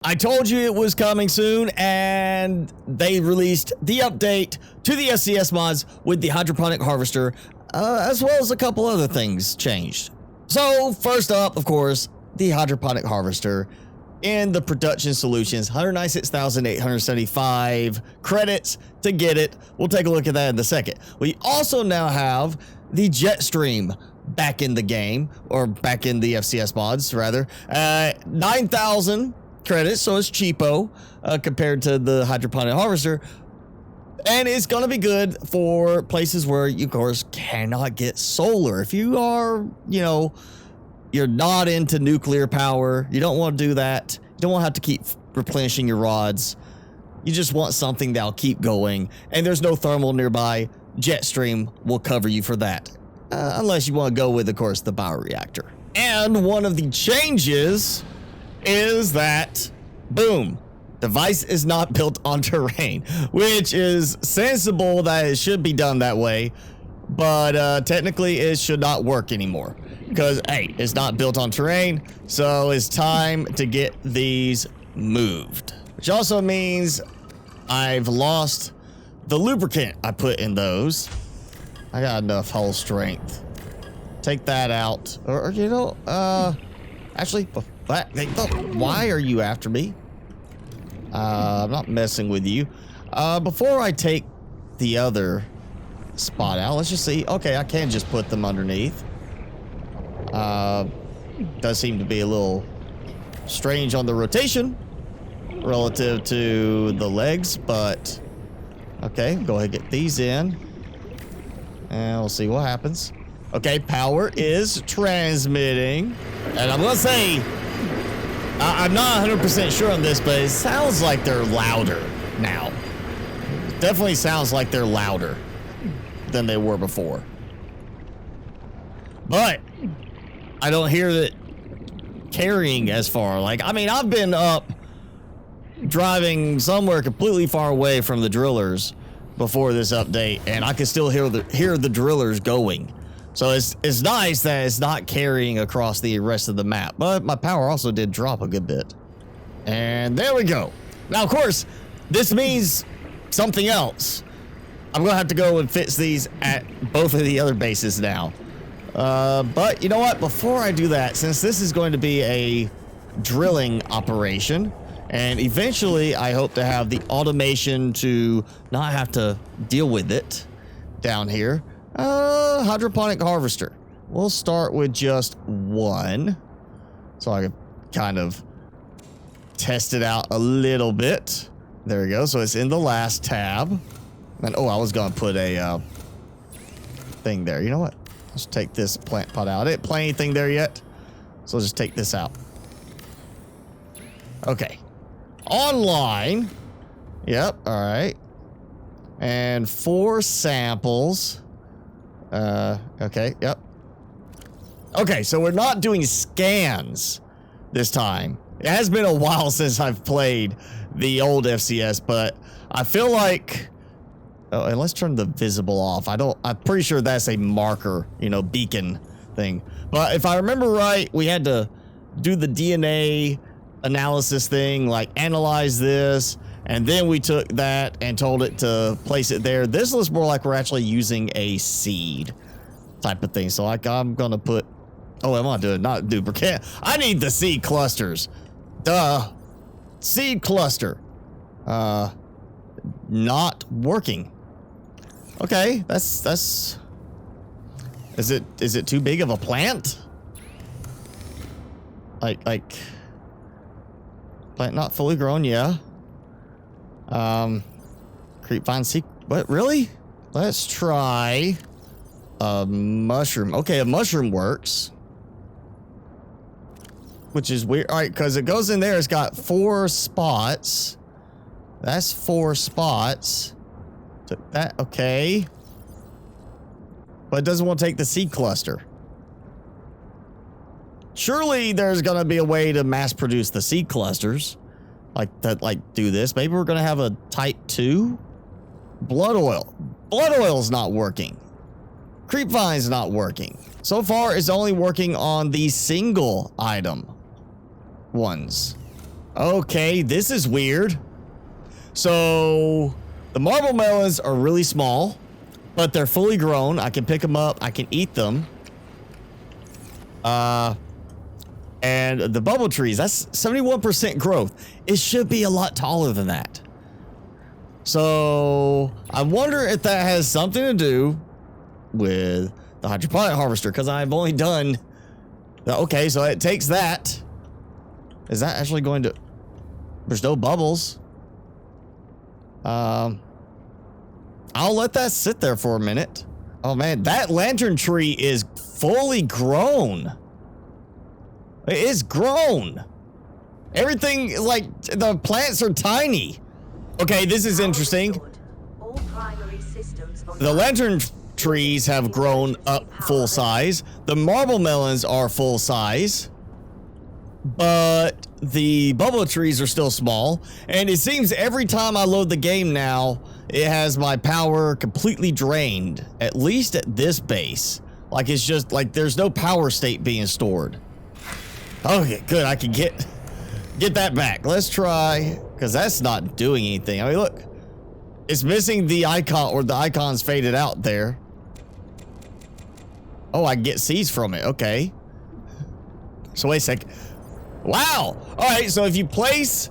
I told you it was coming soon, and they released the update to the FCS mods with the hydroponic harvester, as well as a couple other things changed. So first up, of course, the hydroponic harvester in the production solutions, 196,875 credits to get it. We'll take a look at that in a second. We also now have the jet stream back in the game, or back in the FCS mods rather. 9,000 credits, so it's cheapo compared to the hydroponic harvester, and it's gonna be good for places where you of course cannot get solar. If you are, you know, you're not into nuclear power, you don't want to do that, you don't want to have to keep replenishing your rods, you just want something that'll keep going, and there's no thermal nearby, Jetstream will cover you for that, unless you want to go with, of course, the bioreactor. And one of the changes is that, boom, device is not built on terrain, which is sensible that it should be done that way, but technically it should not work anymore because, hey, it's not built on terrain, so it's time to get these moved, which also means I've lost the lubricant I put in those. I got enough hull strength. Take that out, or you know, actually, why are you after me? I'm not messing with you. Before I take the other spot out, let's just see. Okay, I can just put them underneath. Does seem to be a little strange on the rotation relative to the legs, but okay, go ahead and get these in. And we'll see what happens. Okay, power is transmitting. And I'm gonna say, I'm not 100% sure on this, but it sounds like they're louder now. It definitely sounds like they're louder than they were before. But I don't hear that carrying as far. Like, I mean, I've been up driving somewhere completely far away from the drillers before this update, and I can still hear the drillers going. So it's nice that it's not carrying across the rest of the map, but my power also did drop a good bit. And there we go. Now, of course, this means something else. I'm gonna have to go and fix these at both of the other bases now. But you know what? Before I do that, since this is going to be a drilling operation, and eventually I hope to have the automation to not have to deal with it down here. Hydroponic harvester. We'll start with just one, so I can kind of test it out a little bit. There we go. So it's in the last tab. And oh, I was gonna put a thing there. You know what? Let's take this plant pot out. I didn't plant anything there yet, so I'll just take this out. Okay. Online. Yep. All right. And 4 samples. Okay, yep. Okay, so we're not doing scans this time. It has been a while since I've played the old FCS, but I feel like, oh, and let's turn the visible off. I'm pretty sure that's a marker, you know, beacon thing. But if I remember right, we had to do the DNA analysis thing, like analyze this, and then we took that and told it to place it there. This looks more like we're actually using a seed type of thing. So like I'm gonna put, oh, I'm not doing, not duplicate. I need the seed clusters. Duh. Seed cluster. Not working. Okay, that's, is it too big of a plant? Like, plant not fully grown, yeah. Creepvine seed, what, really? Let's try a mushroom. Okay, a mushroom works, which is weird. All right, because it goes in there, it's got 4 spots. That's 4 spots. Took that, okay. But it doesn't want to take the seed cluster. Surely there's gonna be a way to mass produce the seed clusters. Like that, like do this. Maybe we're gonna have a type 2 blood oil. Blood oil's not working. Creepvine's not working. So far, it's only working on the single item ones. Okay, this is weird. So the marble melons are really small, but they're fully grown. I can pick them up. I can eat them. And the bubble trees, that's 71% growth. It should be a lot taller than that. So I wonder if that has something to do with the hydroponic harvester, because I've only done... Okay, so it takes that. Is that actually going to... There's no bubbles. I'll let that sit there for a minute. Oh man, that lantern tree is fully grown. It is grown. Everything, like, the plants are tiny. Okay, this is interesting. The lantern trees have grown up full size. The marble melons are full size. But the bubble trees are still small. And it seems every time I load the game now, it has my power completely drained. At least at this base. Like, it's just, like, there's no power state being stored. Okay, good. I can get that back. Let's try, because that's not doing anything. I mean, look. It's missing the icon, or the icon's faded out there. Oh, I can get seeds from it. Okay. So wait a sec. Wow. All right, so if you place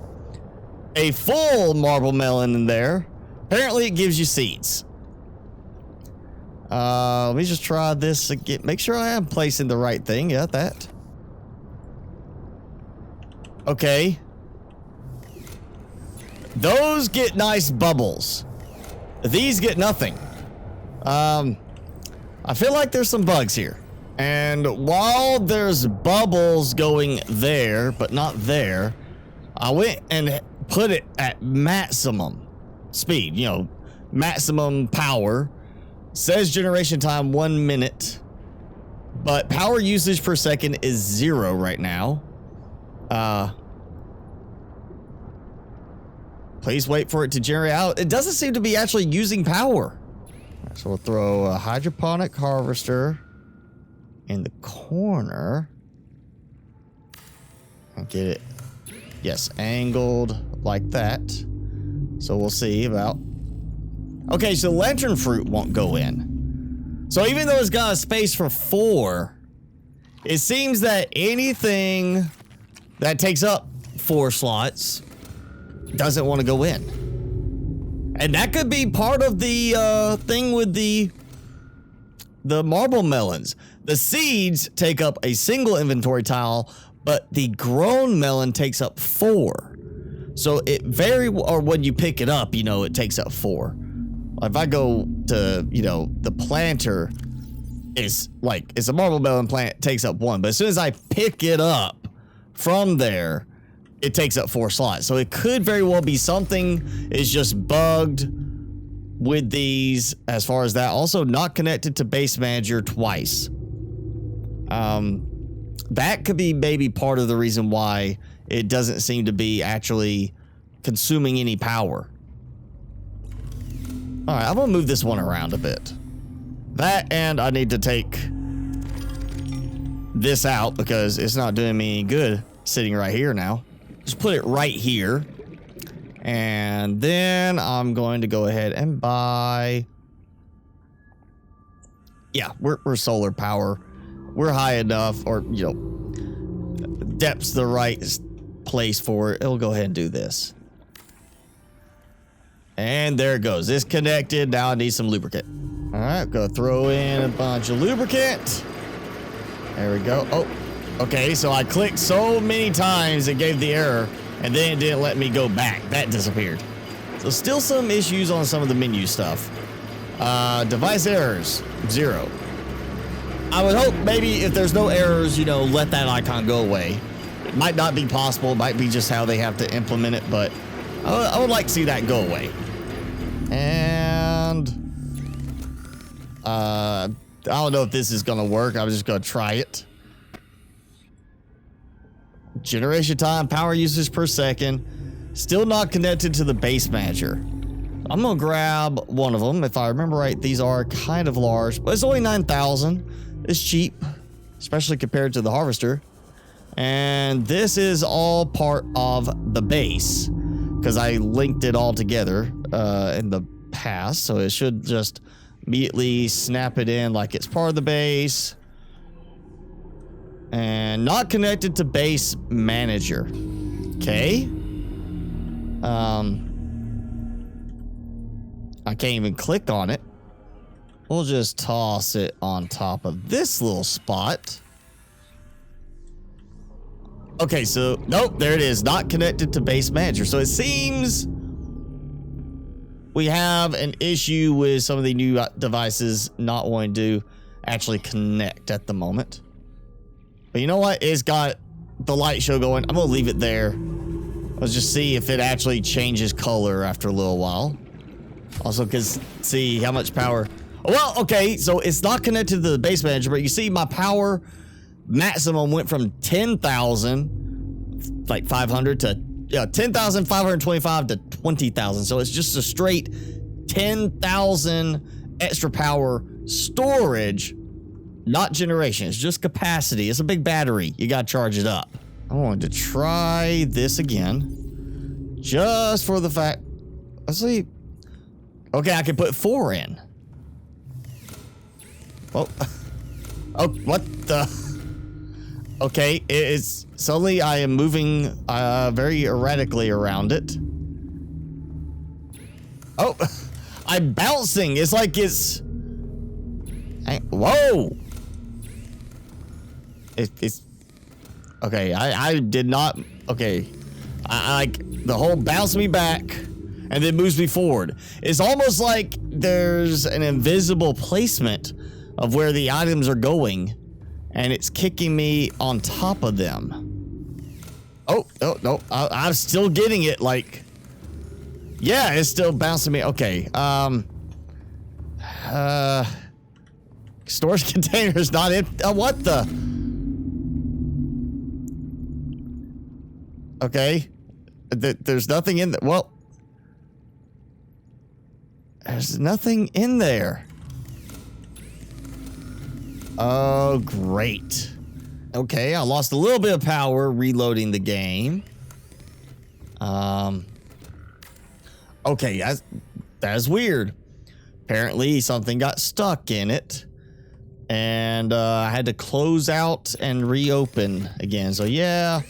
a full marble melon in there, apparently it gives you seeds. Let me just try this again. Make sure I am placing the right thing. Yeah, that. Okay. Those get nice bubbles. These get nothing. I feel like there's some bugs here. And while there's bubbles going there, but not there, I went and put it at maximum speed, you know, maximum power. Says generation time 1 minute, but power usage per second is 0 right now. Please wait for it to generate out. It doesn't seem to be actually using power. Right, so we'll throw a hydroponic harvester in the corner and get it, yes, angled like that. So we'll see about... Okay, so lantern fruit won't go in. So even though it's got a space for 4, it seems that anything that takes up 4 slots doesn't want to go in. And that could be part of the thing with the marble melons. The seeds take up a single inventory tile, but the grown melon takes up 4. So it or when you pick it up, you know, it takes up 4. If I go to, you know, the planter, it's a marble melon plant, it takes up 1. But as soon as I pick it up from there, it takes up 4 slots. So it could very well be something is just bugged with these as far as that. Also not connected to base manager twice. That could be maybe part of the reason why it doesn't seem to be actually consuming any power. All right, I'm gonna move this one around a bit. That, and I need to take this out because it's not doing me any good sitting right here now. Just put it right here. And then I'm going to go ahead and buy... Yeah, we're solar power. We're high enough, or, you know, depth's the right place for it. It'll go ahead and do this. And there it goes. It's connected. Now I need some lubricant. All right, go throw in a bunch of lubricant. There we go. Oh, okay. So I clicked so many times it gave the error, and then it didn't let me go back. That disappeared. So still some issues on some of the menu stuff. Device errors, 0. I would hope maybe if there's no errors, you know, let that icon go away. It might not be possible. It might be just how they have to implement it, but I would like to see that go away. And I don't know if this is gonna work. I'm just gonna try it. Generation time, power usage per second. Still not connected to the base manager. I'm gonna grab one of them. If I remember right, these are kind of large, but it's only 9,000. It's cheap, especially compared to the harvester. And this is all part of the base because I linked it all together in the past. So it should just immediately snap it in like it's part of the base. And not connected to base manager. Okay. I can't even click on it. We'll just toss it on top of this little spot. Okay, so nope, there it is. Not connected to base manager. So it seems we have an issue with some of the new devices not wanting to actually connect at the moment. But you know what? It's got the light show going. I'm gonna leave it there. Let's just see if it actually changes color after a little while. Also, because see how much power. Well, okay, so it's not connected to the base manager, but you see my power maximum went from 10,000, like 500 to 10,525 to 20,000. So it's just a straight 10,000 extra power storage, not generation. It's just capacity. It's a big battery. You got to charge it up. I wanted to try this again, just for the fact. Let's see. Okay, I can put 4 in. Oh, oh, what the? Okay, it's suddenly I am moving very erratically around it. Oh, I'm bouncing. It's like it's. Whoa. It's. Okay, I did not. Okay, I like the whole bounce me back and then moves me forward. It's almost like there's an invisible placement of where the items are going, and it's kicking me on top of them. Oh, no, I'm still getting it. Like, yeah, it's still bouncing me. Okay, storage containers not in. What the? Okay, there's nothing in there. Well, there's nothing in there. Oh, great. Okay, I lost a little bit of power reloading the game. Okay, that's weird. Apparently something got stuck in it. And I had to close out and reopen again. So yeah,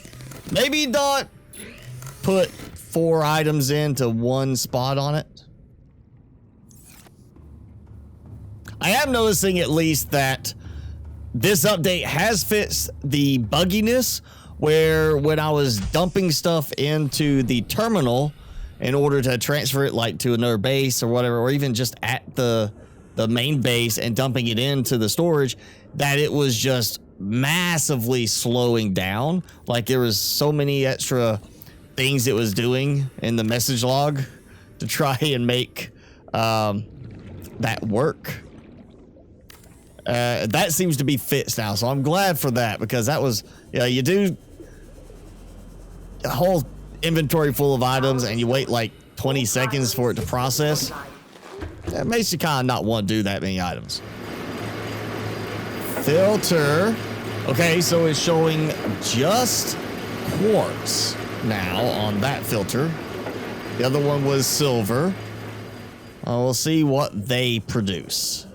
maybe not put 4 items into one spot on it. I am noticing at least that this update has fixed the bugginess where when I was dumping stuff into the terminal in order to transfer it like to another base or whatever, or even just at the main base and dumping it into the storage, that it was just massively slowing down. Like there was so many extra things it was doing in the message log to try and make that work. That seems to be fixed now, so I'm glad for that, because that was, you do a whole inventory full of items and you wait like 20 seconds for it to process. That makes you kind of not want to do that many items. Filter. Okay, so it's showing just quartz now on that filter. The other one was silver. We'll see what they produce.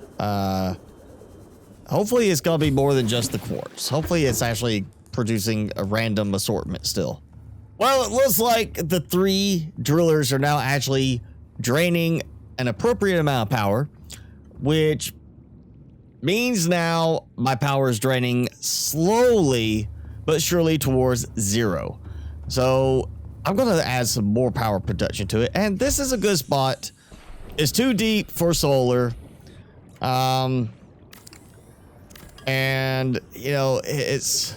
Hopefully it's gonna be more than just the quartz. Hopefully it's actually producing a random assortment still. Well, it looks like the 3 drillers are now actually draining an appropriate amount of power, which means now my power is draining slowly but surely towards 0. So I'm gonna add some more power production to it, and this is a good spot. It's too deep for solar. And you know, it's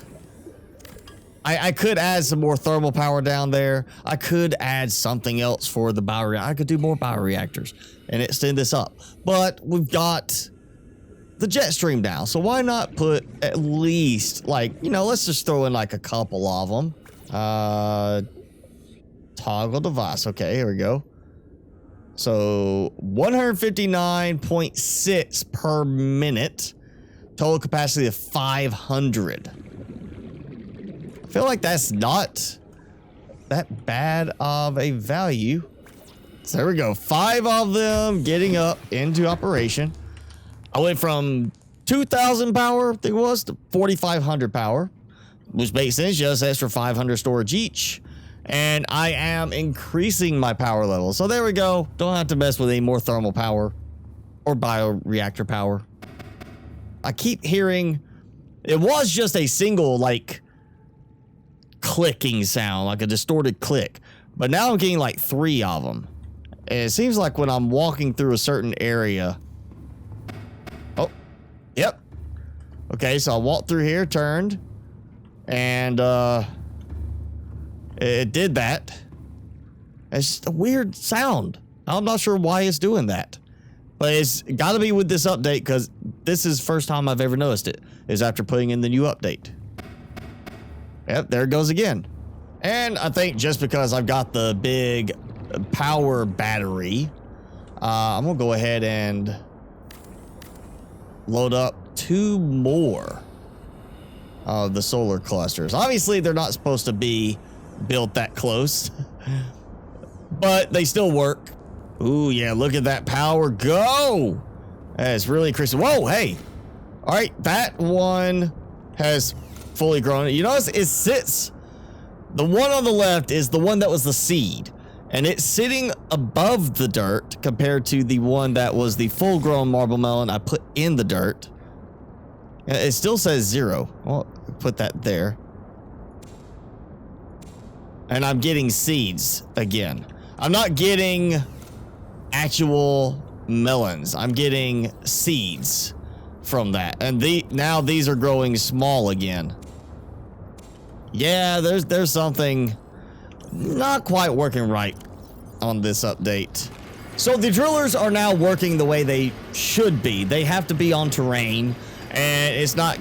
I could add some more thermal power down there. I could add something else for the bioreactor. I could do more bioreactors and extend this up. But we've got the jet stream now, so why not put at least, like, you know, let's just throw in like a couple of them. Toggle device. Okay, here we go. So 159.6 per minute. Total capacity of 500. feel like that's not that bad of a value. So there we go. 5 of them getting up into operation. I went from 2,000 power, I think it was, to 4,500 power, which makes sense, just extra 500 storage each. And I am increasing my power level. So there we go. Don't have to mess with any more thermal power or bioreactor power. I keep hearing, it was just a single, like, clicking sound, like a distorted click. But now I'm getting like 3 of them. And it seems like when I'm walking through a certain area. Oh, yep. Okay, so I walked through here, turned, and it did that. It's just a weird sound. I'm not sure why it's doing that. But it's got to be with this update, because this is the first time I've ever noticed it, is after putting in the new update. Yep, there it goes again. And I think just because I've got the big power battery, I'm going to go ahead and load up 2 more of the solar clusters. Obviously, they're not supposed to be built that close, but they still work. Ooh, yeah, look at that power go. That's really increasing. Whoa, hey. All right, that one has fully grown. You notice it sits, the one on the left is the one that was the seed, and it's sitting above the dirt compared to the one that was the full grown marble melon I put in the dirt. It still says 0. Well, put that there. And I'm getting seeds again. I'm not getting actual melons. I'm getting seeds from that. And now these are growing small again. Yeah, there's something not quite working right on this update. So the drillers are now working the way they should be. They have to be on terrain, and it's not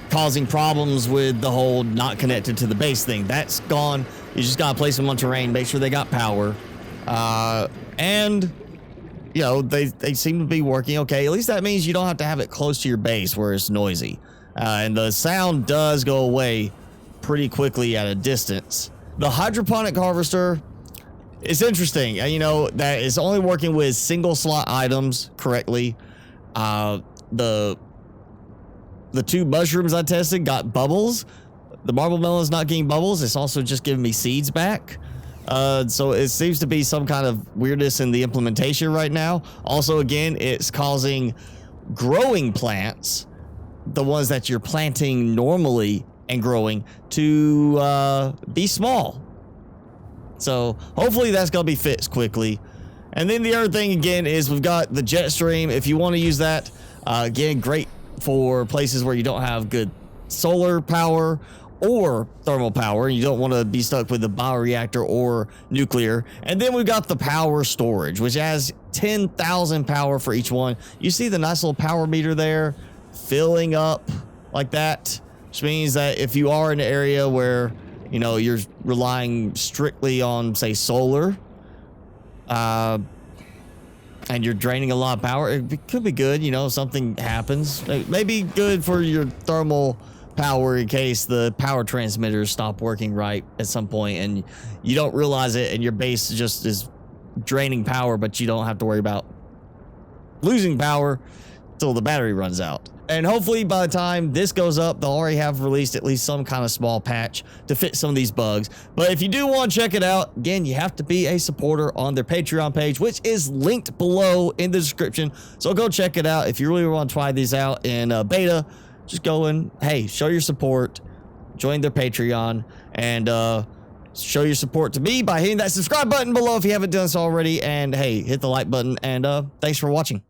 causing problems with the whole not connected to the base thing. That's gone. You just gotta place them on terrain, make sure they got power. And you know, they seem to be working okay. At least that means you don't have to have it close to your base where it's noisy. And the sound does go away pretty quickly at a distance. The hydroponic harvester is interesting. You know, that is only working with single slot items correctly. The 2 mushrooms I tested got bubbles. The marble melon's not getting bubbles. It's also just giving me seeds back. So it seems to be some kind of weirdness in the implementation right now. Also, again, it's causing growing plants, the ones that you're planting normally and growing, to be small. So hopefully that's going to be fixed quickly. And then the other thing again is we've got the jet stream. If you want to use that, again, great for places where you don't have good solar power or thermal power. You don't want to be stuck with the bioreactor or nuclear. And then we've got the power storage, which has 10,000 power for each one. You see the nice little power meter there filling up like that, which means that if you are in an area where, you know, you're relying strictly on, say, solar, and you're draining a lot of power, it could be good. You know, if something happens, it may be good for your thermal power in case the power transmitters stop working right at some point and you don't realize it and your base just is draining power, but you don't have to worry about losing power until the battery runs out. And hopefully by the time this goes up, they'll already have released at least some kind of small patch to fix some of these bugs. But if you do want to check it out, again, you have to be a supporter on their Patreon page, which is linked below in the description. So go check it out. If you really want to try these out in beta, just go and, hey, show your support, join their Patreon, and show your support to me by hitting that subscribe button below if you haven't done so already. And hey, hit the like button, and thanks for watching.